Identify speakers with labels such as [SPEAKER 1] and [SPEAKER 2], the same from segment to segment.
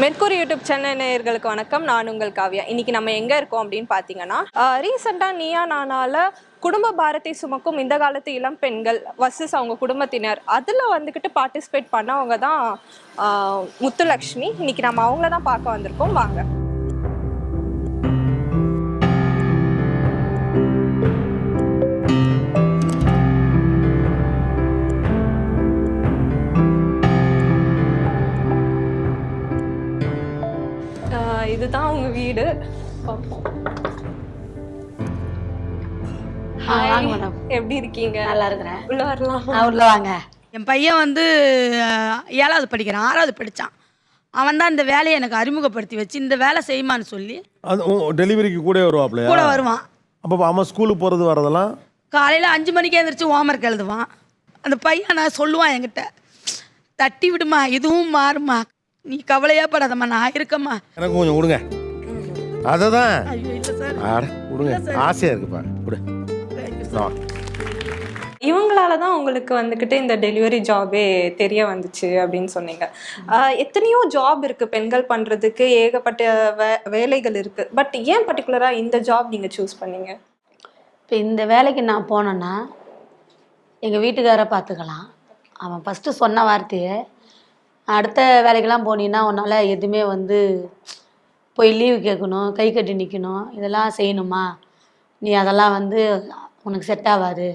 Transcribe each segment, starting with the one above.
[SPEAKER 1] Mercury YouTube channel நேயர்களுக்கு வணக்கம். நான் உங்கள் காவ்யா. இன்னைக்கு நம்ம எங்கே இருக்கோம் அப்படின்னு பார்த்தீங்கன்னா, ரீசெண்டாக நீயா நானால குடும்ப பாரத்தை சுமக்கும் இந்த காலத்து இளம் பெண்கள் வர்சஸ் அவங்க குடும்பத்தினர் அதில் வந்துக்கிட்டு பார்ட்டிசிபேட் பண்ணவங்க தான் முத்துலக்ஷ்மி. இன்னைக்கு நம்ம அவங்கள தான் பார்க்க வந்திருக்கோம். வாங்க. இதுதான் அவங்க வீடு. எப்படி இருக்கீங்க?
[SPEAKER 2] நல்லா இருக்கிறேன்.
[SPEAKER 1] உள்ள வரலாம்.
[SPEAKER 2] உள்ள வாங்க. என் பையன் வந்து 7வது படிக்கிறான், 6வது படித்தான். அவன் தான் இந்த வேலையை எனக்கு அறிமுகப்படுத்தி வச்சு இந்த வேலை செய்யுமான்னு சொல்லி
[SPEAKER 3] டெலிவரிக்கு கூட வருவாப்லையா?
[SPEAKER 2] கூட வருவான்.
[SPEAKER 3] அப்போ அவன் ஸ்கூலுக்கு போகிறது வரதெல்லாம்
[SPEAKER 2] காலையில் 5 மணிக்கு எழுந்திரிச்சு ஹோம்ஒர்க் எழுதுவான். அந்த பையன் நான் சொல்லுவான் என்கிட்ட, தட்டி விடுமா, இதுவும் மாறுமா, நீ கவலையா படாதம்மா, நான் இருக்கம்மா.
[SPEAKER 3] எனக்கு கொஞ்சம் கொடுங்க. அதை தான்
[SPEAKER 2] கொடுங்க,
[SPEAKER 3] ஆசையாக இருக்குப்பா. கொடு.
[SPEAKER 1] இவங்களால தான் உங்களுக்கு வந்துக்கிட்டு இந்த டெலிவரி ஜாபே தெரிய வந்துச்சு அப்படின்னு சொன்னீங்க. எத்தனையோ ஜாப் இருக்குது பெண்கள் பண்ணுறதுக்கு, ஏகப்பட்ட வேலைகள் இருக்குது. பட் ஏன் பர்டிகுலராக இந்த ஜாப் நீங்கள் சூஸ் பண்ணீங்க?
[SPEAKER 2] இப்போ இந்த வேலைக்கு நான் போனேன்னா எங்கள் வீட்டுக்காரை பார்த்துக்கலாம். அவன் ஃபஸ்ட்டு சொன்ன வார்த்தையை, அடுத்த வேலைக்கெல்லாம் போனீங்கன்னா உன்னால் எதுவுமே போய் லீவு கேட்கணும், கை கட்டி நிற்கணும், இதெல்லாம் செய்யணுமா, நீ அதெல்லாம் உனக்கு செட் ஆகாது.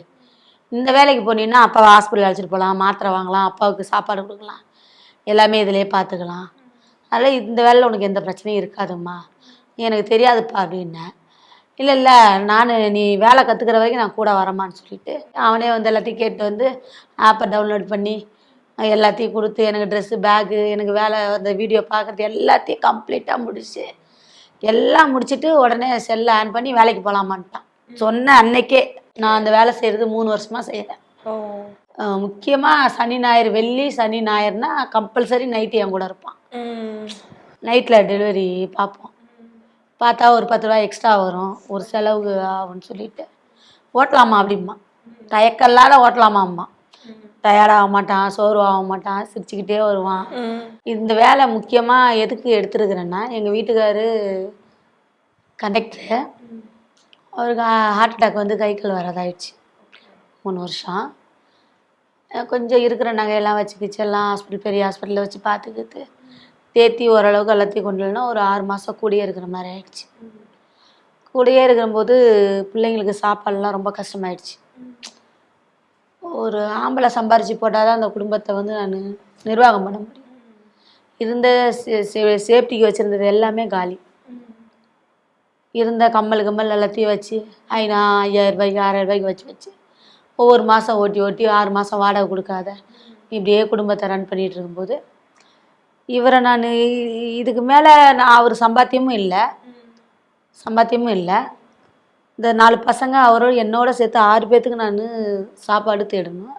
[SPEAKER 2] இந்த வேலைக்கு போனீங்கன்னா அப்பாவை ஹாஸ்பிட்டல் அழைச்சிட்டு போகலாம், மாத்திரை வாங்கலாம், அப்பாவுக்கு சாப்பாடு கொடுக்கலாம், எல்லாமே இதிலே பார்த்துக்கலாம். அதனால் இந்த வேலையில் உனக்கு எந்த பிரச்சனையும் இருக்காதும்மா, எனக்கு தெரியாதுப்பா அப்படின்னேன். இல்லை நீ வேலை கற்றுக்கிற வரைக்கும் நான் கூட வரமான்னு சொல்லிவிட்டு அவனே எல்லாத்தையும் கேட்டு ஆப்பை டவுன்லோட் பண்ணி எல்லாத்தையும் கொடுத்து எனக்கு ட்ரெஸ்ஸு, பேகு, எனக்கு வேலை, அந்த வீடியோ பார்க்குறது எல்லாத்தையும் கம்ப்ளீட்டாக முடிச்சு எல்லாம் முடிச்சுட்டு உடனே செல்லை ஆன் பண்ணி வேலைக்கு போகலாமான்ட்டான். சொன்ன அன்னைக்கே நான் அந்த வேலை செய்கிறது 3 வருஷமாக செய்கிறேன். முக்கியமாக சனி ஞாயிறு, வெள்ளி சனி ஞாயிறுனா கம்பல்சரி நைட்டு என் கூட இருப்பான். நைட்டில் டெலிவரி பார்ப்போம். பார்த்தா ஒரு 10 ரூபா எக்ஸ்ட்ரா வரும், ஒரு செலவு ஆகும்னு சொல்லிட்டு ஓட்டலாமா அப்படிம்மா, தயக்கல்லாத ஓட்டலாமாம்மா. டயர்டாக மாட்டான், சோர்வாக மாட்டான், சிரிச்சுக்கிட்டே வருவான். இந்த வேலை முக்கியமாக எதுக்கு எடுத்துருக்குறேன்னா, எங்கள் வீட்டுக்காரு கண்டக்டரு, அவருக்கு ஹார்ட் அட்டாக் கை கால் வரதாயிடுச்சு 3 வருஷம். கொஞ்சம் இருக்கிற நகையெல்லாம் வச்சுக்கிச்சு, எல்லாம் பெரிய ஹாஸ்பிட்டலில் வச்சு பார்த்துக்கிட்டு தேத்தி ஓரளவுக்கு எல்லாத்தையும் கொண்டு வரணும்னா ஒரு 6 மாதம் கூடயே இருக்கிற மாதிரி ஆயிடுச்சு. கூடயே இருக்கிறபோது பிள்ளைங்களுக்கு சாப்பாடுலாம் ரொம்ப கஷ்டமாயிடுச்சு. ஒரு ஆம்பளை சம்பாரித்து போட்டால் தான் அந்த குடும்பத்தை நான் நிர்வாகம் பண்ண முடியும். இருந்த சேஃப்டிக்கு வச்சுருந்தது எல்லாமே காலி. இருந்த கம்மல் எல்லாத்தையும் வச்சு 5000 ரூபாய்க்கு 6000 ரூபாய்க்கு வச்சு ஒவ்வொரு மாதம் ஓட்டி 6 மாதம் வாடகை கொடுக்காத இப்படியே குடும்பத்தை ரன் பண்ணிகிட்டு இருக்கும்போது இவரை நான் இதுக்கு மேலே அவர் சம்பாத்தியமும் இல்லை. இந்த 4 பசங்க அவரோட என்னோட சேர்த்து 6 பேர்த்துக்கு நான் சாப்பாடு தேடணும்.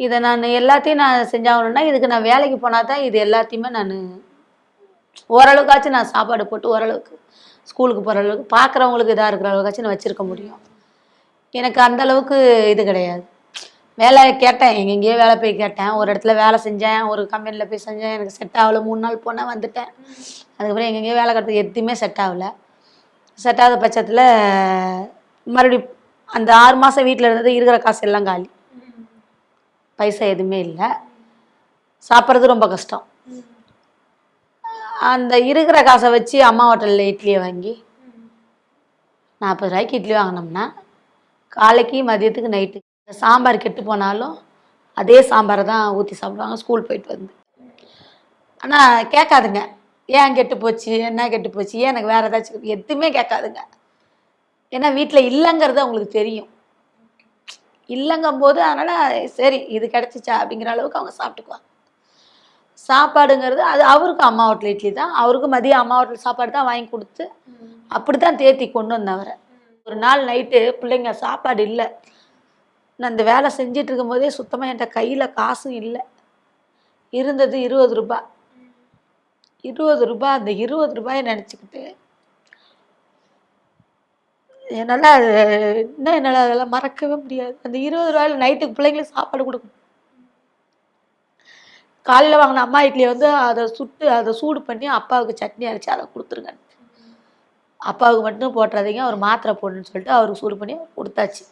[SPEAKER 2] இதை நான் எல்லாத்தையும் நான் செஞ்சாகணுன்னா இதுக்கு நான் வேலைக்கு போனால் தான் இது எல்லாத்தையுமே நான் ஓரளவுக்காச்சும் நான் சாப்பாடு போட்டு ஓரளவுக்கு ஸ்கூலுக்கு போகிற அளவுக்கு பார்க்குறவங்களுக்கு இதாக இருக்கிற அளவுக்காச்சும் நான் வச்சுருக்க முடியும். எனக்கு அந்தளவுக்கு இது கிடையாது. வேலை கேட்டேன், எங்கெங்கேயோ வேலை போய் கேட்டேன், ஒரு இடத்துல வேலை செஞ்சேன், ஒரு கம்பெனியில் போய் செஞ்சேன், எனக்கு செட் ஆகலை. 3 நாள் போனேன், வந்துட்டேன். அதுக்கப்புறம் எங்கெங்கேயோ வேலை கட்டுறதுக்கு எதுவுமே செட் ஆகலை. செட் ஆகாத பட்சத்தில் மறுபடியும் அந்த 6 மாதம் வீட்டில் இருந்தது, இருக்கிற காசு எல்லாம் காலி, பைசா எதுவுமே இல்லை, சாப்பிட்றது ரொம்ப கஷ்டம். அந்த இருக்கிற காசை வச்சு அம்மா ஹோட்டலில் இட்லியை வாங்கி 40 ரூபாய்க்கு இட்லி வாங்கினோம்னா காலைக்கு மதியத்துக்கு நைட்டு சாம்பார் கெட்டு போனாலும் அதே சாம்பாரை தான் ஊற்றி சாப்பிடுவாங்க ஸ்கூல் போயிட்டு ஆனால் கேட்காதுங்க, ஏன் கெட்டு போச்சு, என்ன கெட்டு போச்சு, ஏன் எனக்கு வேறு ஏதாச்சும், எதுவுமே கேட்காதுங்க. ஏன்னா வீட்டில் இல்லைங்கிறது அவங்களுக்கு தெரியும். இல்லைங்கும்போது அதனால் சரி இது கிடச்சிச்சா அப்படிங்கிற அளவுக்கு அவங்க சாப்பிட்டுக்குவாங்க. சாப்பாடுங்கிறது அது அவருக்கு அம்மா ஹோட்டல் இட்லி தான், அவருக்கு மதியம் அம்மா ஹோட்டல் சாப்பாடு தான் வாங்கி கொடுத்து அப்படி தான் தேத்தி கொண்டு வந்தவரை. ஒரு நாள் நைட்டு பிள்ளைங்க சாப்பாடு இல்லை, நான் இந்த வேலை செஞ்சிட்டு இருக்கும்போதே சுத்தமாக என்கிட்ட கையில் காசும் இல்லை, இருந்தது 20 ரூபா. 20 ரூபா, அந்த 20 ரூபாயை நினச்சிக்கிட்டு என்னால் அதெல்லாம் மறக்கவே முடியாது. அந்த 20 ரூபாயில் நைட்டுக்கு பிள்ளைங்களுக்கு சாப்பாடு கொடுக்கணும். காலையில் வாங்கின அம்மா இட்லியை வந்து அதை சுட்டு அதை சூடு பண்ணி அப்பாவுக்கு சட்னி அரைச்சி அதை கொடுத்துருங்க. அப்பாவுக்கு மட்டும் போட்டுறாதீங்க, அவர் மாத்திரை போடணுன்னு சொல்லிட்டு அவருக்கு சூடு பண்ணி கொடுத்தாச்சு.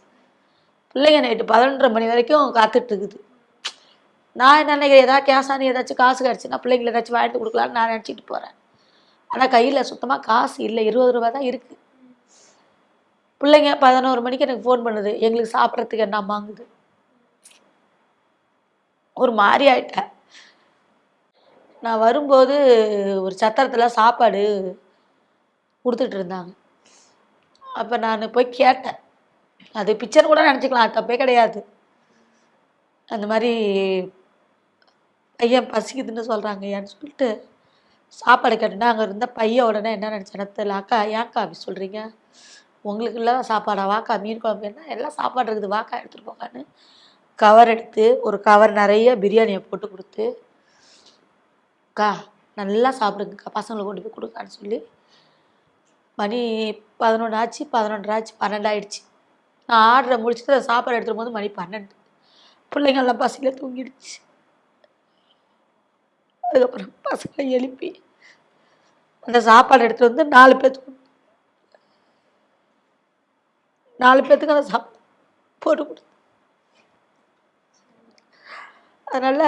[SPEAKER 2] பிள்ளைங்க நைட்டு 11:30 மணி வரைக்கும் காத்துட்ருக்குது. நான் என்ன நினைக்கிறேன், ஏதாவது கேஷானு ஏதாச்சும் காசு கிடச்சின்னா பிள்ளைங்களை ஏதாச்சும் வாங்கிட்டு கொடுக்கலான்னு நான் நினச்சிட்டு போகிறேன். ஆனால் கையில் சுத்தமாக காசு இல்லை, 20 ரூபா தான் இருக்குது. பிள்ளைங்க 11 மணிக்கு எனக்கு ஃபோன் பண்ணுது, எங்களுக்கு சாப்பிட்றதுக்கு என்ன வாங்குது. ஒரு மாதிரி ஆயிட்டேன். நான் வரும்போது ஒரு சத்திரத்தில் சாப்பாடு கொடுத்துட்டு இருந்தாங்க. அப்போ நான் போய் கேட்டேன், அது பிக்சர் கூட நினச்சிக்கலாம், அது தப்பே கிடையாது. அந்த மாதிரி பையன் பசிக்குதுன்னு சொல்கிறாங்க ஏன்னு சொல்லிட்டு சாப்பாடு கேட்டேன்னா அங்கே இருந்த பையன் உடனே என்ன நினச்சேன்னா தெரியல, அக்கா ஏன்க்கா அப்படி சொல்கிறீங்க, உங்களுக்கு இல்லை சாப்பாடா, வாக்கா மீன் குழம்பு என்ன எல்லாம் சாப்பாடு இருக்குது, வாக்கா எடுத்துகிட்டு போக்கான்னு கவர் எடுத்து ஒரு கவர் நிறைய பிரியாணியை போட்டு கொடுத்து, அக்கா நல்லா சாப்பிடுங்கக்கா, பசங்களை கொண்டு போய் கொடுக்கான்னு சொல்லி மணி 11 ஆச்சு, 11:30 ஆச்சு, 12 ஆயிடுச்சு. நான் ஆர்டரை முடிச்சுட்டு அதை சாப்பாடு எடுத்துகிட்டு போது மணி 12. பிள்ளைங்கள்லாம் பசியில் தூங்கிடுச்சு. அதுக்கப்புறம் பசங்களை எழுப்பி அந்த சாப்பாடு எடுத்துகிட்டு வந்து 4 பேர்த்துக்கு அந்த சாப்பாடு போட்டு கொடுத்து. அதனால்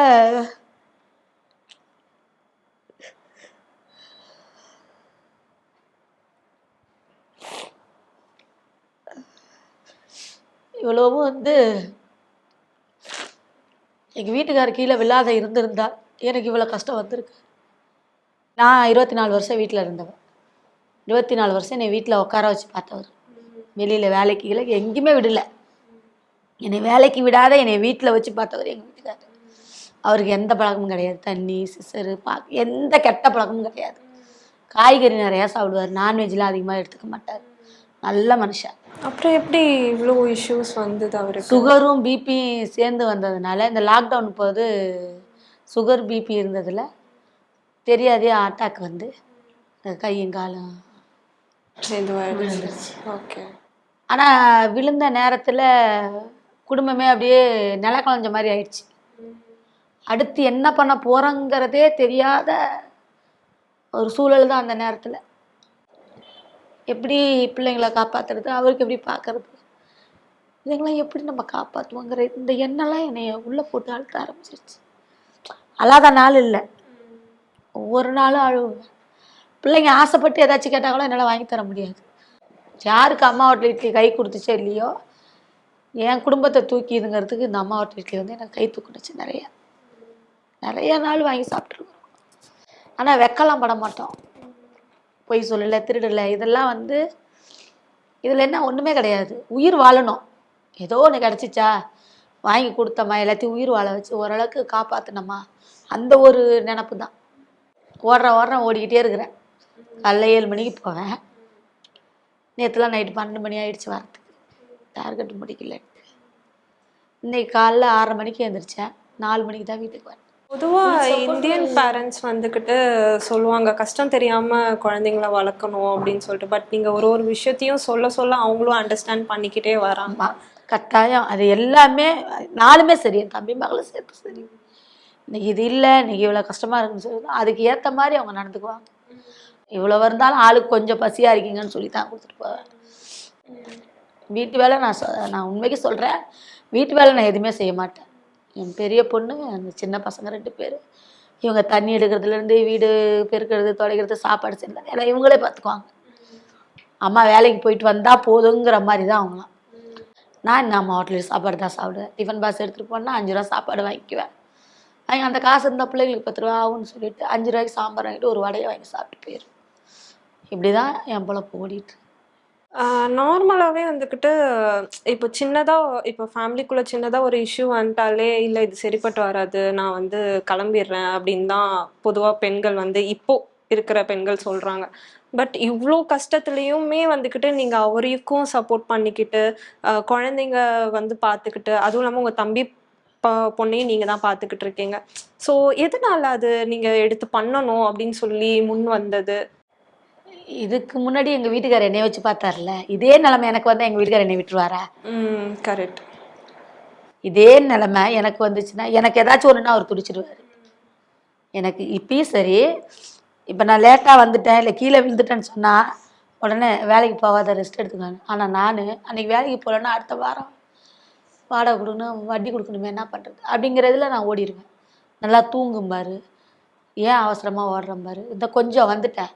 [SPEAKER 2] இவ்வளவும் வந்து எங்கள் வீட்டுக்காரர் கீழே விழாத இருந்திருந்தா எனக்கு இவ்வளோ கஷ்டம் வந்திருக்கு. நான் 24 வருஷம் வீட்டில் இருந்தவன். 24 வருஷம் என்னை வீட்டில் உட்கார வச்சு பார்த்தவர். வெளியில் வேலைக்கு கீழே எங்கேயுமே விடலை. என்னை வேலைக்கு விடாத என்னை வீட்டில் வச்சு பார்த்தவர் எங்கள் வீட்டுக்காரர். அவருக்கு எந்த பழக்கமும் கிடையாது, தண்ணி சிசரு எந்த கெட்ட பழக்கமும் கிடையாது. காய்கறி நிறையா சாப்பிடுவார், நான்வெஜ்லாம் அதிகமாக எடுத்துக்க மாட்டார். நல்ல மனுஷன்.
[SPEAKER 1] அப்புறம் எப்படி இவ்வளோ இஷ்யூஸ் வந்தது அவருக்கு?
[SPEAKER 2] சுகரும் பிபியும் சேர்ந்து வந்ததுனால இந்த லாக்டவுன் போது சுகர் பிபி இருந்ததில் தெரியாதே அட்டாக் வந்து கையும் காலும் விழுந்துருச்சு.
[SPEAKER 1] ஓகே.
[SPEAKER 2] ஆனால் விழுந்த நேரத்தில் குடும்பமே அப்படியே நிலக்கலஞ்ச மாதிரி ஆயிடுச்சு. அடுத்து என்ன பண்ண போகிறோங்கிறதே தெரியாத ஒரு சூழல் தான் அந்த நேரத்தில். எப்படி பிள்ளைங்களை காப்பாற்றுறது, அவருக்கு எப்படி பார்க்கறது, இதுங்களாம் எப்படி நம்ம காப்பாற்றுவோங்கிற இந்த எண்ணெல்லாம் என்னை உள்ளே போட்டு அழுத்த ஆரம்பிச்சிருச்சு. அழாத நாள் இல்லை, ஒவ்வொரு நாளும் அழுவேன். பிள்ளைங்க ஆசைப்பட்டு ஏதாச்சும் கேட்டாங்களோ என்னால் வாங்கி தர முடியாது. யாருக்கு அம்மா ஹோட்டல் இட்லி கை கொடுத்துச்சோ இல்லையோ, என் குடும்பத்தை தூக்கிதுங்கிறதுக்கு இந்த அம்மா ஹோட்டல் இட்லி வந்து எனக்கு கை தூக்குனுச்சு. நிறைய நாள் வாங்கி சாப்பிட்ருக்கோம். ஆனால் வெக்கலாம் பட மாட்டோம், பொய் சொல்லலை, திருடலை. இதெல்லாம் வந்து இதில் என்ன ஒன்றுமே கிடையாது. உயிர் வாழணும், ஏதோ ஒன்று கிடச்சிச்சா வாங்கி கொடுத்தம்மா, எல்லாத்தையும் உயிர் வாழ வச்சு ஓரளவுக்கு காப்பாற்றினம்மா, அந்த ஒரு நினப்பு தான். ஓடுறேன் ஓடிக்கிட்டே இருக்கிறேன். காலைல 7 மணிக்கு போவேன். நேற்றுலாம் நைட்டு 12 மணி ஆகிடுச்சு வரத்துக்கு, டார்கெட் முடிக்கல. இன்னைக்கு காலைல 6:30 மணிக்கு எழுந்திரிச்சேன், 4 மணிக்கு தான் வீட்டுக்கு வரேன்.
[SPEAKER 1] பொதுவாக இந்தியன் பேரண்ட்ஸ் வந்துக்கிட்டு சொல்லுவாங்க கஷ்டம் தெரியாமல் குழந்தைங்கள வளர்க்கணும் அப்படின்னு சொல்லிட்டு. பட் நீங்கள் ஒரு விஷயத்தையும் சொல்ல அவங்களும் அண்டர்ஸ்டாண்ட் பண்ணிக்கிட்டே வராங்க.
[SPEAKER 2] கட்டாயம் அது எல்லாமே 4மே சரி, என் தம்பி மகளும் சேர்த்து சரி. இன்னைக்கு இது இல்லை, இன்னைக்கு இவ்வளோ கஷ்டமாக இருக்குன்னு சொல்லி அதுக்கு ஏற்ற மாதிரி அவங்க நடந்துக்குவாங்க. இவ்வளோ இருந்தாலும் ஆளுக்கு கொஞ்சம் பசியாக இருக்கீங்கன்னு சொல்லி தான் கொடுத்துட்டு போவேன். வீட்டு வேலை நான் உண்மைக்கு சொல்கிறேன், வீட்டு வேலை நான் எதுவுமே செய்ய மாட்டேன். என் பெரிய பொண்ணு, அந்த சின்ன பசங்க 2 பேர், இவங்க தண்ணி எடுக்கிறதுலேருந்து வீடு பெருக்கிறது, துடைக்கிறது, சாப்பாடு செய்யறது எல்லாம் இவங்களே பார்த்துக்குவாங்க. அம்மா வேலைக்கு போயிட்டு வந்தால் போதுங்கிற மாதிரி தான் அவங்களாம். நான் இந்த அம்மா ஹோட்டலில் சாப்பாடு தான் சாப்பிடுவேன். டிஃபன் பாக்ஸ் எடுத்துகிட்டு போனால் 5 ரூபா சாப்பாடு வாங்கிக்குவேன். வாங்கி அந்த காசு இருந்தால் பிள்ளைங்களுக்கு 10 ரூபா ஆகும்னு சொல்லிட்டு 5 ரூபாய்க்கு சாம்பார் வாங்கிட்டு ஒரு வடையை வாங்கி சாப்பிட்டு போயிடும். இப்படி தான் என் பொழப்பு ஓடிட்டு.
[SPEAKER 1] நார்மலாகவே வந்துக்கிட்டு இப்போ சின்னதாக இப்போ ஃபேமிலிக்குள்ளே சின்னதாக ஒரு இஷ்யூ வந்துட்டாலே இல்லை இது சரிப்பட்டு வராது, நான் வந்து கிளம்பிடுறேன் அப்படின்னு தான் பொதுவாக பெண்கள் வந்து இப்போ இருக்கிற பெண்கள் சொல்கிறாங்க. பட் இவ்வளோ கஷ்டத்துலேயுமே வந்துக்கிட்டு நீங்கள் அவருக்கும் சப்போர்ட் பண்ணிக்கிட்டு குழந்தைங்க வந்து பார்த்துக்கிட்டு, அதுவும் இல்லாமல் உங்கள் தம்பி பொண்ணையும் நீங்கள் தான் பார்த்துக்கிட்டு இருக்கீங்க. ஸோ எதனால அது நீங்கள் எடுத்து பண்ணணும் அப்படின்னு சொல்லி முன் வந்தது?
[SPEAKER 2] இதுக்கு முன்னாடி எங்கள் வீட்டுக்காரர் என்னைய வச்சு பார்த்தார்ல, இதே நிலைமை எனக்கு வந்தால் எங்கள் வீட்டுக்காரர் என்னை விட்டுருவாரா?
[SPEAKER 1] கரெக்ட்.
[SPEAKER 2] இதே நிலைமை எனக்கு வந்துச்சுன்னா எனக்கு ஏதாச்சும் ஒன்றுனா அவர் துடிச்சிடுவார். எனக்கு இப்பயும் சரி, இப்போ நான் லேட்டாக வந்துட்டேன் இல்லை கீழே விழுந்துட்டேன்னு சொன்னால் உடனே வேலைக்கு போகாத ரெஸ்ட் எடுத்துக்காங்க. ஆனால் நான் அன்றைக்கி வேலைக்கு போகலன்னா அடுத்த வாரம் வாடகை கொடுக்கணும், வட்டி கொடுக்கணுமே, என்ன பண்ணுறது அப்படிங்கிறதுல நான் ஓடிடுவேன். நல்லா தூங்கும் பாரு, ஏன் அவசரமாக ஓடுறேன் பாரு, இந்த கொஞ்சம் வந்துட்டேன்,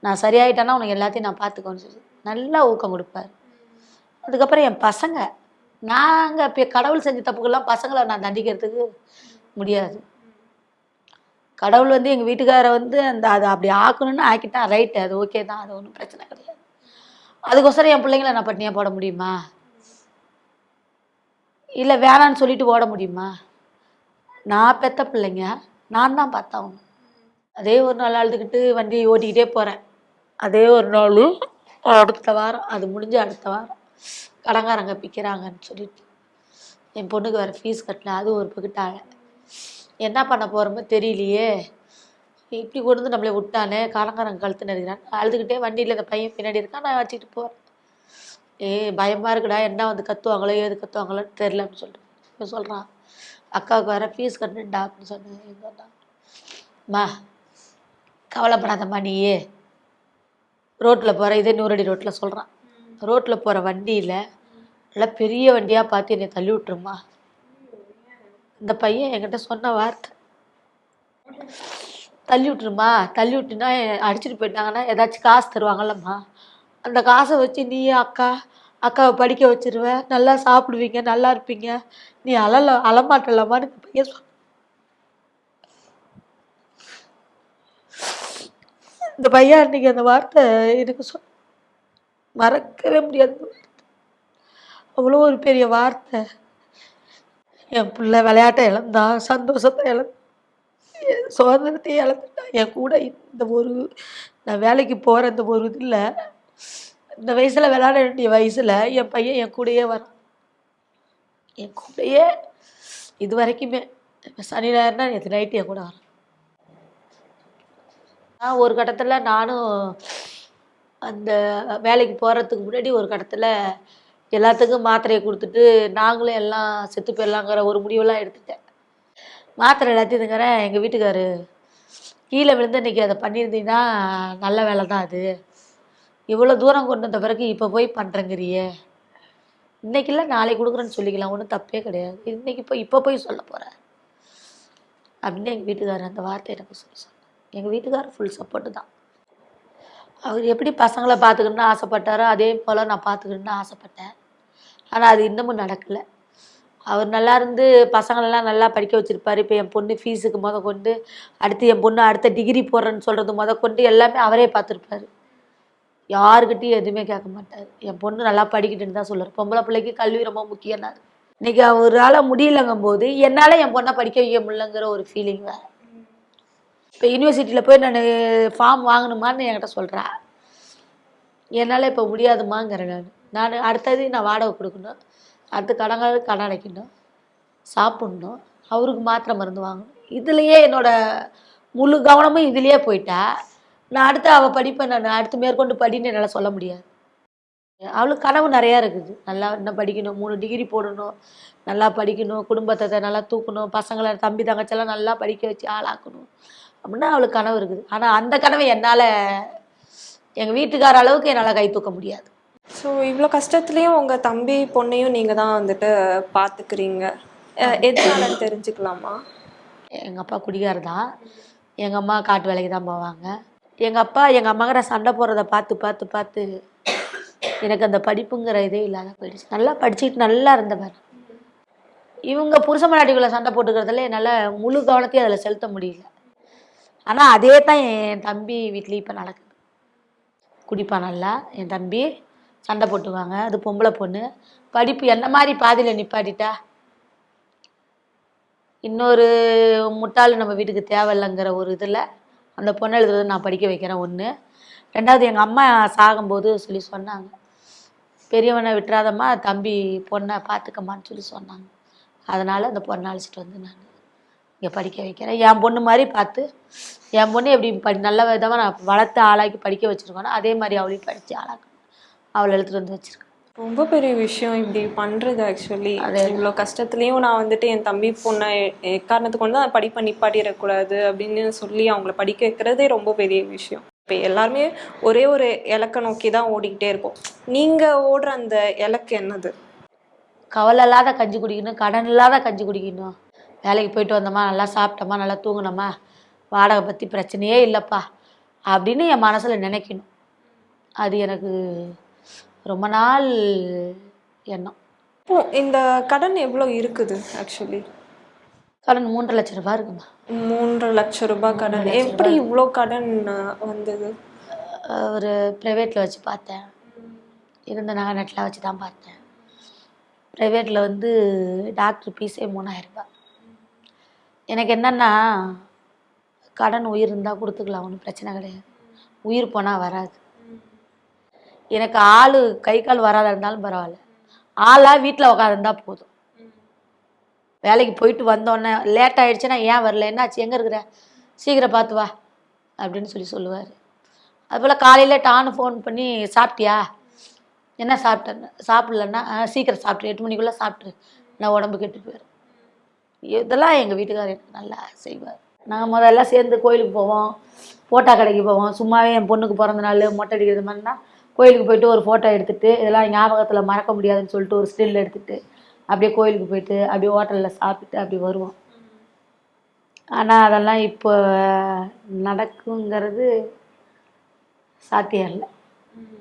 [SPEAKER 2] நான் சரியாயிட்டேன்னா உனக்கு எல்லாத்தையும் நான் பார்த்துக்கோன்னு சொல்லி நல்லா ஊக்கம் கொடுப்பாரு. அதுக்கப்புறம் என் பசங்க, நாங்கள் இப்போ கடவுள் செஞ்ச தப்புக்கெல்லாம் பசங்களை நான் தண்டிக்கிறதுக்கு முடியாது. கடவுள் வந்து எங்கள் வீட்டுக்காரை வந்து அதை அப்படி ஆக்கணும்னு ஆக்கிட்டா ரைட்டு, அது ஓகே தான், அது ஒன்றும் பிரச்சனை கிடையாது. அதுக்கோசரம் என் பிள்ளைங்களை நான் பட்டினியாக போட முடியுமா? இல்லை வேணான்னு சொல்லிட்டு ஓட முடியுமா? நான் பெத்த பிள்ளைங்க, நான் தான் பார்த்தாகணும். அதே ஒரு நாள் அழுதுகிட்டு வண்டி ஓட்டிக்கிட்டே போகிறேன். அதே ஒரு நாள் அடுத்த வாரம், அது முடிஞ்சு அடுத்த வாரம் கடங்காரங்க பிக்கிறாங்கன்னு சொல்லிட்டு என் பொண்ணுக்கு வேறு ஃபீஸ் கட்டல, அது ஒரு பக்கிட்டாங்க. என்ன பண்ண போகிறோமோ தெரியலையே, இப்படி கொண்டு வந்து நம்மளை விட்டானே, கடங்காரங்க கழுத்து நெருக்கிறான். அழுதுகிட்டே வண்டியில் இந்த பையன் பின்னாடி இருக்கான், நான் வச்சுக்கிட்டு போகிறேன். பயமாக இருக்குடா, என்ன வந்து கத்துவாங்களோ ஏது கத்துவாங்களோன்னு தெரில அப்படின்னு சொல்லிட்டு இப்போ சொல்கிறான், அக்காவுக்கு வேறு ஃபீஸ் கட்டுடா அப்படின்னு சொன்னேன். மா கவலைப்படாதம்மா, நீயே ரோட்டில் போகிற, இதே 100 அடி ரோட்டில் சொல்கிறான், ரோட்டில் போகிற வண்டியில் நல்லா பெரிய வண்டியாக பார்த்து என்னை தள்ளி விட்டுருமா. இந்த பையன் என்கிட்ட சொன்ன வார்த்தை, தள்ளி விட்டுருமா, தள்ளி விட்டுனா அடிச்சுட்டு போயிட்டாங்கன்னா ஏதாச்சும் காசு தருவாங்கல்லம்மா, அந்த காசை வச்சு நீ அக்காவை படிக்க வச்சிருவ, நல்லா சாப்பிடுவீங்க, நல்லா இருப்பீங்க, நீ அலமாட்டலம்மான்னு இந்த பையன் இந்த பையன் அன்னைக்கு அந்த வார்த்தை எனக்கு மறக்கவே முடியாது. அவ்வளோ ஒரு பெரிய வார்த்தை. என் பிள்ளை விளையாட்டை இழந்தான், சந்தோஷத்தை இழந்தான், சுதந்திரத்தை இழந்துட்டான். என் கூட இந்த ஒரு நான் வேலைக்கு போகிற இந்த ஒரு இதில், இந்த வயசில் விளையாட வேண்டிய வயசில் என் பையன் என் கூடயே வரான், என் கூடயே இது வரைக்குமே. இப்போ சனி ஞாயிறுனா நேற்று நைட்டு என் கூட வரான். ஒரு கட்டத்தில் நானும் அந்த வேலைக்கு போகிறதுக்கு முன்னாடி ஒரு கட்டத்தில் எல்லாத்துக்கும் மாத்திரையை கொடுத்துட்டு நாங்களும் எல்லாம் செத்து போயிடலாங்கிற ஒரு முடிவெல்லாம் எடுத்துட்டேன். மாத்திரை எல்லாத்தையும் இதுங்கிறேன். எங்கள் வீட்டுக்காரு, கீழே விழுந்து இன்றைக்கி அதை பண்ணியிருந்தீங்கன்னா நல்ல வேலை தான், அது இவ்வளோ தூரம் கொண்டு வந்த பிறகு இப்போ போய் பண்ணுறேங்கிறியே, இன்றைக்கி இல்லை நாளைக்கு கொடுக்குறேன்னு சொல்லிக்கலாம், ஒன்றும் தப்பே கிடையாது, இன்றைக்கி இப்போ போய் சொல்ல போகிறேன் அப்படின்னு எங்கள் வீட்டுக்காரர் அந்த வார்த்தை எனக்கு சொல்லி சொன்னார். எங்கள் வீட்டுக்காரர் ஃபுல் சப்போர்ட்டு தான். அவர் எப்படி பசங்களை பார்த்துக்கணுன்னு ஆசைப்பட்டாரோ அதே போல் நான் பார்த்துக்கணுன்னு ஆசைப்பட்டேன். ஆனால் அது இன்னமும் நடக்கலை. அவர் நல்லா இருந்து பசங்களெல்லாம் நல்லா படிக்க வச்சுருப்பார். இப்போ என் பொண்ணு ஃபீஸுக்கு கொண்டு, அடுத்து என் பொண்ணு அடுத்த டிகிரி போடுறேன்னு சொல்கிறது கொண்டு எல்லாமே அவரே பார்த்துருப்பார். யாருக்கிட்டையும் எதுவுமே கேட்க மாட்டார். என் பொண்ணு நல்லா படிக்கிட்டுன்னு தான் சொல்லுவார். பொம்பளை பிள்ளைக்கு கல்வி ரொம்ப முக்கியம்னாரு. இன்றைக்கி அவரால் முடியலங்கும் போது என்னால் என் பொண்ணை படிக்க வைக்க முடியலங்கிற ஒரு ஃபீலிங் வேறு. இப்போ யூனிவர்சிட்டியில் போய் நான் ஃபார்ம் வாங்கணுமான்னு என்கிட்ட சொல்கிறா, என்னால் இப்போ முடியாதுமாங்கிறேன். நான் அடுத்தது நான் வாடகை கொடுக்கணும், அடுத்து கடன் அடைக்கணும், சாப்பிட்ணும், அவருக்கு மாத்திரை மருந்து வாங்கணும். இதுலேயே என்னோடய முழு கவனமும் இதுலேயே போயிட்டா நான் அடுத்து அவள் படிப்பை நான் அடுத்து மேற்கொண்டு படின்னு என்னால் சொல்ல முடியாது. அவளுக்கு கனவு நிறையா இருக்குது. நல்லா இன்னும் படிக்கணும், 3 டிகிரி போடணும், நல்லா படிக்கணும், குடும்பத்தை நல்லா தூக்கணும், பசங்களை தம்பி தங்கச்செல்லாம் நல்லா படிக்க வச்சு ஆளாக்கணும் அப்படின்னா அவளுக்கு கனவு இருக்குது. ஆனால் அந்த கனவை என்னால் எங்கள் வீட்டுக்கார அளவுக்கு என்னால் கை தூக்க முடியாது.
[SPEAKER 1] ஸோ இவ்வளோ கஷ்டத்துலேயும் உங்கள் தம்பி பொண்ணையும் நீங்கள் தான் வந்துட்டு பார்த்துக்கிறீங்க, எதனாலன்னு தெரிஞ்சுக்கலாமா?
[SPEAKER 2] எங்கள் அப்பா குடிகாரர் தான். எங்கள் அம்மா காட்டு வேலைக்கு தான் போவாங்க. எங்கள் அப்பா எங்கள் அம்மாங்கிற சண்டை போடுறத பார்த்து பார்த்து பார்த்து எனக்கு அந்த படிப்புங்கிற இதே இல்லாத போயிடுச்சு. நல்லா படிச்சுக்கிட்டு நல்லா இருந்தவர். இவங்க புருஷ மராட்டிக்குள்ளே சண்டை போட்டுக்கிறதுல என்னால் முழு கவனத்தையும் அதில் செலுத்த முடியல. ஆனால் அதே தான் என் தம்பி வீட்லேயும் இப்போ நடக்குது. குடிப்பான் நல்லா என் தம்பி, சண்டை போட்டுவாங்க. அது பொம்பளை பொண்ணு, படிப்பு என்ன மாதிரி பாதியில் நிப்பாட்டிட்டா. இன்னொரு முட்டாள் நம்ம வீட்டுக்கு தேவையில்லைங்கிற ஒரு இதில் அந்த பொண்ணை எழுதுறது நான் படிக்க வைக்கிறேன். 1. 2வது எங்கள் அம்மா சாகும்போது சொல்லி சொன்னாங்க, பெரியவனை விட்டுறாதம்மா, தம்பி பொண்ணை பார்த்துக்கம்மான்னு சொல்லி சொன்னாங்க. அதனால் அந்த பொண்ணை அழைச்சிட்டு வந்து நான் இங்கே படிக்க வைக்கிறேன். என் பொண்ணு மாதிரி பார்த்து, என் பொண்ணு எப்படி நல்ல விதமாக நான் வளர்த்து ஆளாக்கி படிக்க வச்சுருக்கோன்னா அதே மாதிரி அவளையும் படித்து ஆளாக்கணும், அவளை எழுத்துட்டு வந்து வச்சுருக்கேன்.
[SPEAKER 1] ரொம்ப பெரிய விஷயம் இப்படி பண்றது ஆக்சுவலி.
[SPEAKER 2] அது
[SPEAKER 1] இவ்வளோ கஷ்டத்துலயும் நான் வந்துட்டு என் தம்பி பொண்ணை எக்காரணத்துக்கு கொண்டு தான் படிப்பை நிப்பாட்டிடக்கூடாது அப்படின்னு சொல்லி அவங்கள படிக்க வைக்கிறதே ரொம்ப பெரிய விஷயம். இப்போ எல்லாருமே ஒரே ஒரு இலக்கை நோக்கி தான் ஓடிக்கிட்டே இருக்கோம். நீங்க ஓடுற அந்த இலக்கு என்னது?
[SPEAKER 2] கவலை இல்லாத கஞ்சி குடிக்கணும், கடன் இல்லாத கஞ்சி குடிக்கணும். வேலைக்கு போயிட்டு வந்தோமா, நல்லா சாப்பிட்டோமா, நல்லா தூங்கினோமா, வாடகை பற்றி பிரச்சனையே இல்லைப்பா அப்படின்னு என் மனசில் நினைக்கணும். அது எனக்கு ரொம்ப நாள் எண்ணம்.
[SPEAKER 1] இப்போ இந்த கடன் எவ்வளோ இருக்குது ஆக்சுவலி?
[SPEAKER 2] கடன் 3,50,000 லட்சம் ரூபாய் இருக்குமா.
[SPEAKER 1] 3 லட்சம் ரூபாய் கடன். எப்படி இவ்வளோ கடன் வந்தது?
[SPEAKER 2] ஒரு ப்ரைவேட்டில் வச்சு பார்த்தேன், இருந்த நகை நெட்டில் வச்சு தான் பார்த்தேன். ப்ரைவேட்டில் வந்து டாக்டர் ஃபீஸே 3,000 ரூபாய். எனக்கு என்னென்னா கடன் உயிர் இருந்தால் கொடுத்துக்கலாம், ஒன்றும் பிரச்சனை கிடையாது. உயிர் போனால் வராது. எனக்கு ஆள் கை கால் வராத இருந்தாலும் பரவாயில்ல, ஆளாக வீட்டில் உட்காந்துருந்தா போதும். வேலைக்கு போயிட்டு வந்தோடனே லேட் ஆகிடுச்சுன்னா ஏன் வரல, என்னாச்சு, எங்கே இருக்கிற, சீக்கிரம் பார்த்து வா அப்படின்னு சொல்லுவார். அதுபோல் காலையில் டான்னு ஃபோன் பண்ணி சாப்பிட்டியா, என்ன சாப்பிட்டேன்னு, சாப்பிட்லன்னா சீக்கிரம் சாப்பிட்ரு, 8 மணிக்குள்ளே சாப்பிட்ரு, நான் உடம்பு கெட்டு போயிடும். இதெல்லாம் எங்கள் வீட்டுக்காரர் எனக்கு நல்லா செய்வார். நாங்கள் முதல்ல சேர்ந்து கோயிலுக்கு போவோம், ஃபோட்டோ கடைக்கு போவோம். சும்மாவே என் பொண்ணுக்கு பிறந்த நாள் மொட்டை அடிக்கிறது மாதிரினா கோயிலுக்கு போயிட்டு ஒரு ஃபோட்டோ எடுத்துகிட்டு, இதெல்லாம் ஞாபகத்தில் மறக்க முடியாதுன்னு சொல்லிட்டு ஒரு ஸ்டில் எடுத்துகிட்டு அப்படியே கோயிலுக்கு போயிட்டு அப்படியே ஹோட்டலில் சாப்பிட்டு அப்படி வருவோம். ஆனால் அதெல்லாம் இப்போ நடக்குங்கிறது சாத்தியம் இல்லை.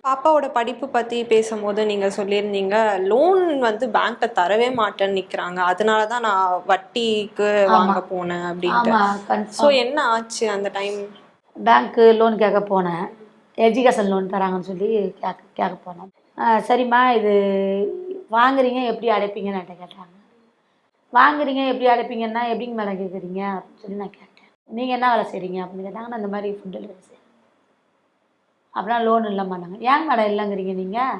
[SPEAKER 1] பாப்பாவோட படிப்பு பத்தி பேசும்போது நீங்க சொல்லியிருந்தீங்க, லோன் வந்து பேங்க்ல தரவே மாட்டேன்னு நிக்கிறாங்க, அதனால தான் நான் வட்டிக்கு வாங்க போனேன் அப்படின்ட்டு.
[SPEAKER 2] ஆமாம்,
[SPEAKER 1] ஸோ என்ன ஆச்சு அந்த டைம்?
[SPEAKER 2] பேங்க்கு லோன் கேட்க போனேன், எஜுகேஷன் லோன் தராங்கன்னு சொல்லி கேட்க போனோம். சரிம்மா, இது வாங்குறீங்க எப்படி அடைப்பீங்கன்னு என்கிட்ட கேட்டாங்க. வாங்குறீங்க எப்படி அடைப்பீங்கன்னா எப்படிங்க மேடம் கேட்குறீங்க அப்படின்னு சொல்லி நான் கேட்டேன். நீங்கள் என்ன வேலை செய்கிறீங்க அப்படின்னு கேட்டாங்க. நான் இந்த மாதிரி ஃபுட் டெலிவரி செய்கிறேன். அப்படின்னா லோன் இல்லைம்மாட்டாங்க. ஏன் மேடம் இல்லைங்கிறீங்க, நீங்கள்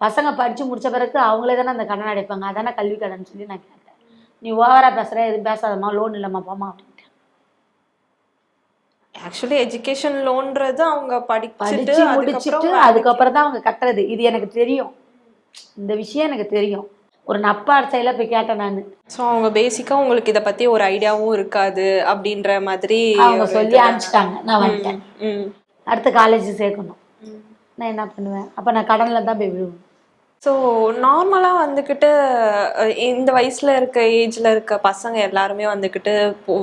[SPEAKER 2] பசங்க படித்து முடித்த பிறகு அவங்களே தானே அந்த கடன் அடைப்பாங்க, அதானே கல்வி கடன் சொல்லி நான் கேட்டேன். நீ ஓவராக பேசுகிற, எதுவும் பேசாதம்மா, லோன் இல்லைம்மா போமா அப்படின்ட்டு.
[SPEAKER 1] ஆக்சுவலி எஜுகேஷன் லோன்றது அவங்க
[SPEAKER 2] படித்து முடிச்சுட்டு அதுக்கப்புறம் தான் அவங்க கட்டுறது. இது எனக்கு தெரியும், இந்த விஷயம் எனக்கு தெரியும். ஒரு நப்பார் சைடில் போய் கேட்டேன் நான்.
[SPEAKER 1] ஸோ அவங்க பேசிக்காக உங்களுக்கு இதை பற்றி ஒரு ஐடியாவும் இருக்காது அப்படின்ற மாதிரி
[SPEAKER 2] அவங்க சொல்லி அனுப்பிச்சிட்டாங்க. நான் வந்துட்டேன். அடுத்து காலேஜ் சேர்க்கணும், நான் என்ன பண்ணுவேன், அப்போ நான் கடனில் தான் போய் விழுவேன்.
[SPEAKER 1] ஸோ நார்மலாக வந்துக்கிட்டு இந்த வயசில் ஏஜில் இருக்க பசங்க எல்லாருமே வந்துக்கிட்டு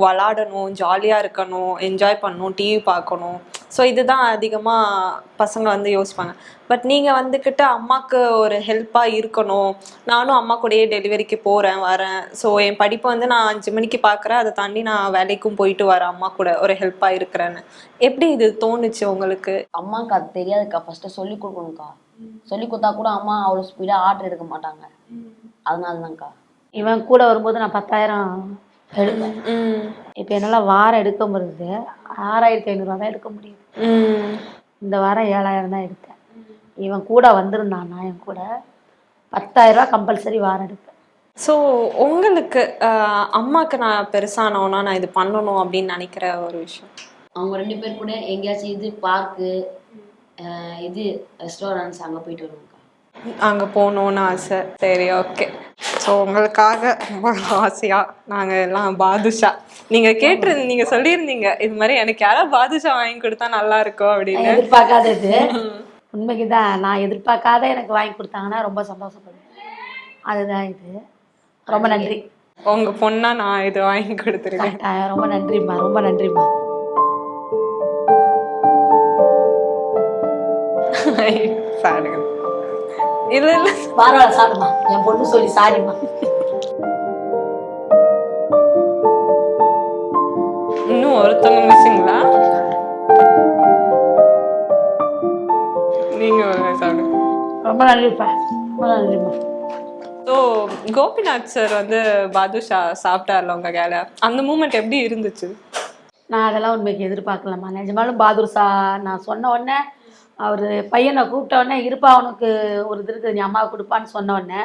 [SPEAKER 1] விளாடணும், ஜாலியாக இருக்கணும், என்ஜாய் பண்ணணும், டிவி பார்க்கணும். ஸோ இதுதான் அதிகமாக பசங்க வந்து யோசிப்பாங்க. பட் நீங்கள் வந்துக்கிட்டு அம்மாவுக்கு ஒரு ஹெல்ப்பாக இருக்கணும், நானும் அம்மா கூடயே டெலிவரிக்கு போகிறேன் வரேன், ஸோ என் படிப்பை வந்து நான் 5 மணிக்கு பார்க்குறேன், அதை தாண்டி நான் வேலைக்கும் போயிட்டு வரேன், அம்மா கூட ஒரு ஹெல்ப்பாக இருக்கிறேன்னு எப்படி இது தோணுச்சு உங்களுக்கு?
[SPEAKER 4] அம்மாவுக்கு அது தெரியாதுக்கா, ஃபஸ்ட்டு சொல்லி கொடுக்கணும்க்கா. சொல்லி கொடுத்தா கூட அம்மா அவ்வளோ ஸ்பீடாக ஆர்டர் எடுக்க மாட்டாங்க, அதனால தான்க்கா.
[SPEAKER 2] இவன் கூட வரும்போது நான் 10,000 எடுப்பேன். இப்போ என்னால் வாரம் எடுக்க முடியுது, 6,500 தான் எடுக்க முடியுது. இந்த வாரம் 7,000 தான் எடுத்தேன். இவன் கூட வந்திருந்தான்னா என் கூட 10,000 ரூபா கம்பல்சரி வாரம் எடுப்பேன்.
[SPEAKER 1] ஸோ உங்களுக்கு அம்மாவுக்கு நான் பெருசானோன்னா நான் இது பண்ணணும் அப்படின்னு நினைக்கிற ஒரு விஷயம்,
[SPEAKER 4] அவங்க 2 பேர் கூட எங்கேயாச்சும் இது பார்க்கு, இது ரெஸ்டாரண்ட்ஸ் அங்கே போயிட்டு வருவோம்க்கா.
[SPEAKER 1] அங்கே போகணுன்னு ஆசை. சரி, ஓகே. ஸோ உங்களுக்காக ரொம்ப ஆசையாக நாங்கள் எல்லாம் பாதுஷா நீங்கள் சொல்லியிருந்தீங்க இது மாதிரி எனக்கு யாராவது பாதுஷா வாங்கி கொடுத்தா நல்லா இருக்கும் அப்படின்னு.
[SPEAKER 2] எதிர்பார்க்காதது உண்மைக்கு தான், நான் எதிர்பார்க்காத எனக்கு வாங்கி கொடுத்தாங்கன்னா ரொம்ப சந்தோஷப்படுவேன். அதுதான் இது. ரொம்ப நன்றி.
[SPEAKER 1] உங்கள் பொண்ணா நான் இது வாங்கி கொடுத்துருக்கேன்.
[SPEAKER 2] ரொம்ப நன்றிம்மா, ரொம்ப நன்றிம்மா.
[SPEAKER 1] சாரிங்க. இல்லை
[SPEAKER 2] பரவாயில்ல, சாரிம்மா, என் பொண்ணு சொல்லி சாரிம்மா.
[SPEAKER 1] இன்னும் ஒருத்தவங்க மிஸ்ஸிங்களா? நீங்கள் சாப்பிடுங்க.
[SPEAKER 2] ரொம்ப நன்றிப்பா, ரொம்ப நன்றிம்மா.
[SPEAKER 1] ஸோ கோபிநாத் சார் வந்து பாதுஷா சாப்பிட்டார்ல உங்கள் கேல, அந்த மூமெண்ட் எப்படி இருந்துச்சு?
[SPEAKER 2] நான் அதெல்லாம் உண்மைக்கு எதிர்பார்க்கலாமா. நிஜமாலும் பாதுஷா நான் சொன்ன உடனே அவர் பையனை கூப்பிட்ட உடனே இருப்பா அவனுக்கு ஒரு இது இருக்குது, நீ அம்மாவை கொடுப்பான்னு சொன்ன உடனே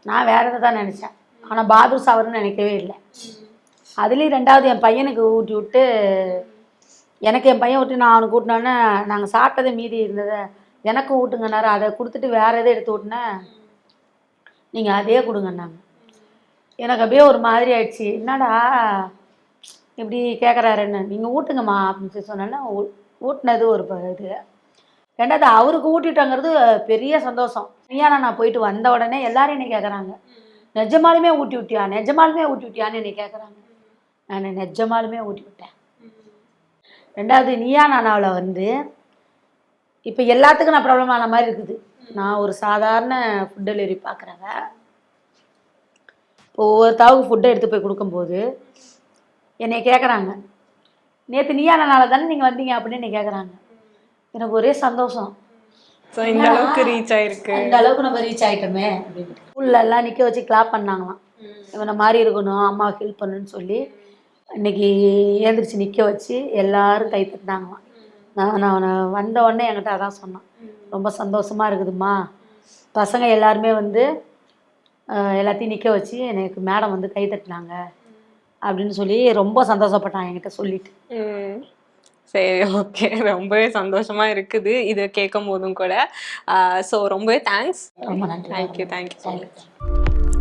[SPEAKER 2] நான் வேற எதை தான் நினச்சேன். ஆனால் பாதுஷா அவருன்னு நினைக்கவே இல்லை. அதுலேயும் 2வது என் பையனுக்கு ஊட்டி விட்டு, எனக்கு என் பையன் விட்டு நான் அவனுக்கு ஊட்டினோடனே நாங்கள் சாப்பிட்டதே மீதி இருந்ததை எனக்கும் ஊட்டுங்கன்னாரு. அதை கொடுத்துட்டு வேற எதை எடுத்து ஊட்டினேன், நீங்கள் அதே கொடுங்கன்னாங்க. எனக்கு அப்படியே ஒரு மாதிரி ஆயிடுச்சு. என்னடா இப்படி கேட்குறாருன்னு. நீங்கள் ஊட்டுங்கம்மா அப்படின்னு சொல்லி சொன்னேன்னா ஊட்டினது ஒரு இது. ரெண்டாவது அவருக்கு ஊட்டிட்டாங்கிறது பெரிய சந்தோஷம். ஏன்னா நான் போயிட்டு வந்த உடனே எல்லாரும் என்னை கேட்குறாங்க, நிஜமாலுமே ஊட்டி விட்டியா, நிஜமாலுமே ஊட்டி விட்டியான்னு என்னை கேட்குறாங்க. நான் நிஜமாலுமே ஊட்டி விட்டேன். ரெண்டாவது நீயா நானாவில் வந்து இப்போ எல்லாத்துக்கும் நான் ப்ராப்ளம் ஆன மாதிரி இருக்குது. நான் ஒரு சாதாரண ஃபுட் டெலிவரி பார்க்குறவ. இப்போ ஒவ்வொருத்தாவுக்கு ஃபுட்டை எடுத்து போய் கொடுக்கும்போது என்னை கேட்குறாங்க, நேற்று நீயா நானால தானே நீங்கள் வந்தீங்க அப்படின்னு என்னை கேட்குறாங்க. எனக்கு ஒரே சந்தோஷம்.
[SPEAKER 1] ஸோ இந்த அளவுக்கு ரீச் ஆயிருக்கு.
[SPEAKER 2] இந்த அளவுக்கு நம்ம ரீச் ஆகிட்டோமே அப்படின்ட்டு. ஸ்கூல்லலாம் நிற்க வச்சு கிளாப் பண்ணாங்களாம். இவனை மாதிரி இருக்கணும், அம்மாவுக்கு ஹெல்ப் பண்ணுன்னு சொல்லி இன்னைக்கு ஏந்திரிச்சு நிற்க வச்சு எல்லாரும் கை தட்டினாங்களாம். நான் அவனை வந்த உடனே என்கிட்ட அதான் சொன்னான், ரொம்ப சந்தோஷமாக இருக்குதும்மா, பசங்க எல்லாருமே வந்து எல்லாத்தையும் நிற்க வச்சு எனக்கு மேடம் வந்து கை தட்டினாங்க அப்படின்னு சொல்லி ரொம்ப சந்தோஷப்பட்டான் என்கிட்ட சொல்லிட்டு.
[SPEAKER 1] சரி, ஓகே. ரொம்பவே சந்தோஷமா இருக்குது இதை கேட்கும் போதும் கூட. ஸோ ரொம்பவே தேங்க்ஸ்.
[SPEAKER 2] ரொம்ப நன்றி.
[SPEAKER 1] தேங்க்யூ.
[SPEAKER 2] தேங்க்யூ.